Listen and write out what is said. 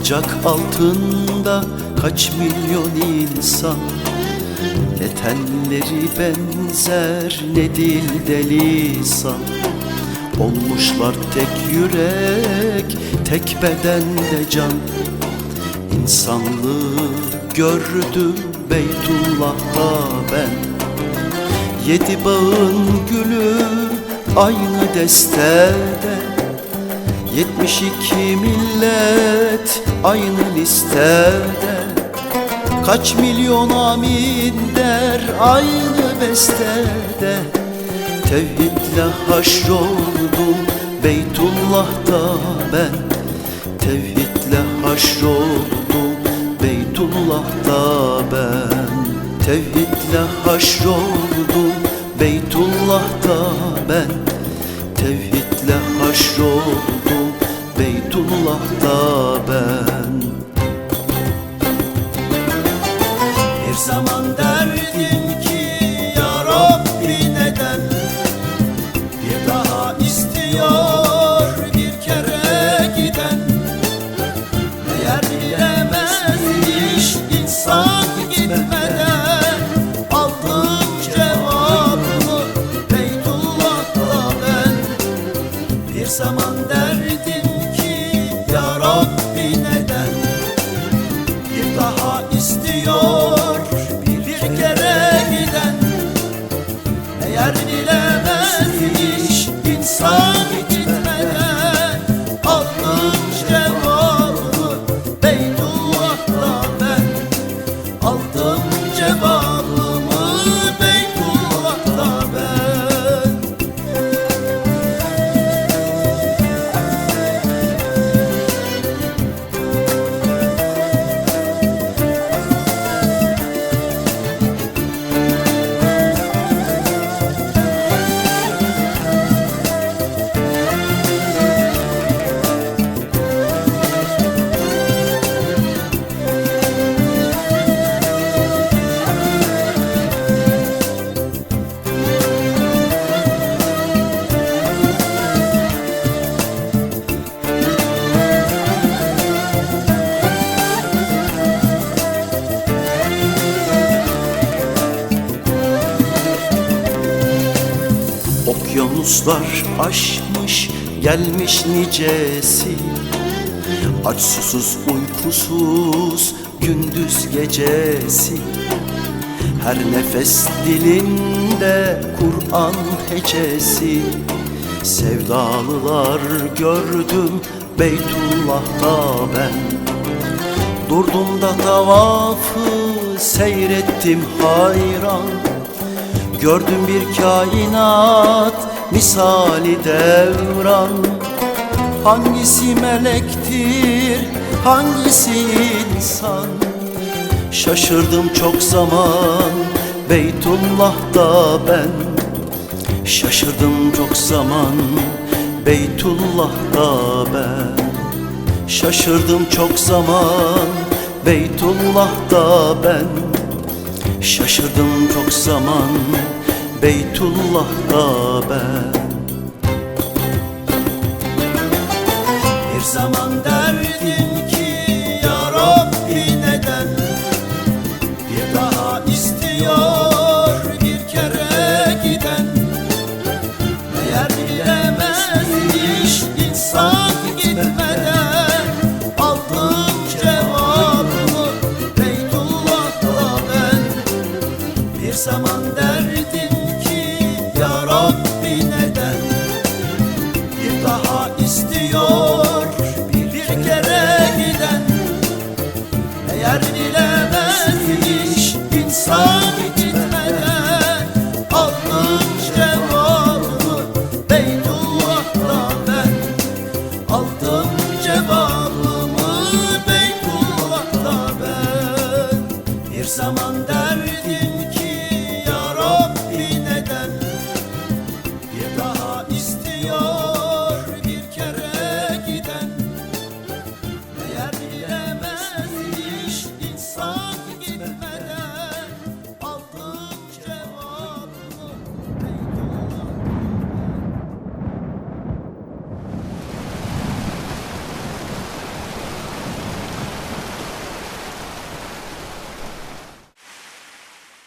Sancak altında kaç milyon insan, ne tenleri benzer ne dilde lisan. Olmuşlar tek yürek, tek bedende can. İnsanlığı gördüm Beytullah'ta ben. 7 bağın gülü aynı destede, 72 millet aynı listede. Kaç milyon amin der aynı bestede. Tevhidle haşroldum Beytullah'ta ben. Tevhidle haşroldum Beytullah'ta ben. Tevhidle haşroldum Beytullah'ta ben. Tevhidle haşroldum Beytullah'ta ben. Bir zaman derdim ki ya Rabbi neden bir daha istiyor bir kere giden. Meğer bilemezmiş insan gitmeden, aldım cevabımı Beytullah'ta ben. Bir zaman derdim ki ya Rabbi neden bir daha istiyor bir kere giden. Eğer bilemezmiş insan gitmeden, aldım cevabımı Beytullah'ta ben. Aldım cevabımı Beytullah'ta ben. Okyanuslar aşmış gelmiş nicesi, aç susuz uykusuz gündüz gecesi. Her nefes dilinde Kur'an hecesi. Sevdalılar gördüm Beytullah'ta ben. Durdum da tavafı seyrettim hayran. Gördüm bir kainat misali devran. Hangisi melektir, hangisi insan? Şaşırdım çok zaman Beytullah'ta ben. Şaşırdım çok zaman Beytullah'ta ben. Şaşırdım çok zaman Beytullah'ta ben. Şaşırdım çok zaman Beytullah'ta ben. Bir zaman derdim ki ya Rabbi neden bir daha istiyor bir kere giden. Meğer bilemezmiş insan gitmeden, aldım cevabımı Beytullah'ta ben. Bir zaman derdim ki ya Rabbi neden bir daha istiyor bir kere giden. Eğer bilemezmiş insan gitmeden, aldım cevabımı Beytullah'ta ben. Aldım cevabımı Beytullah'ta ben. Bir zaman